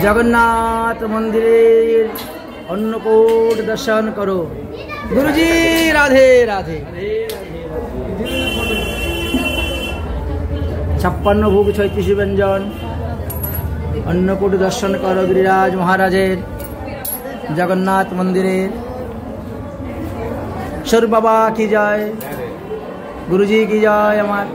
जगन्नाथ मंदिर अन्नकूट दर्शन करो। गुरुजी राधे राधे। 56 भोग 36 व्यंजन अन्नकूट दर्शन करो गिरिराज महाराजेर जगन्नाथ मंदिरे। स्वरूप बाबा की जय, गुरुजी की जय। हमार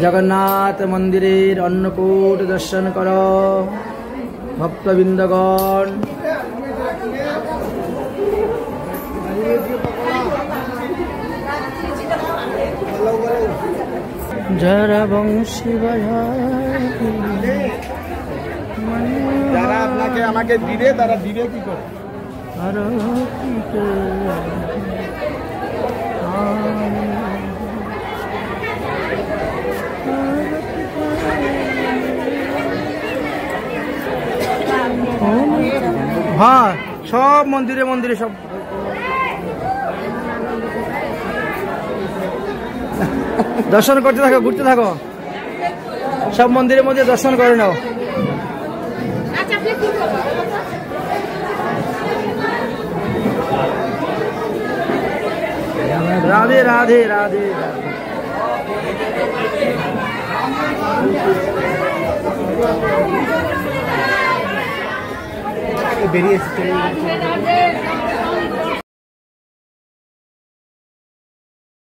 जगन्नाथ मंदिरेर अन्नकूट दर्शन करो भक्तबिंदगण। जरा बंशी যারা আপনাকে আমাকে দিবে তারা দিবে কি করে? हाँ सब मंदिरे मंदिरे सब दर्शन करते थको, घुरते थको, सब मंदिरे मध्य दर्शन करे नाओ। राधे राधे राधे बेरिए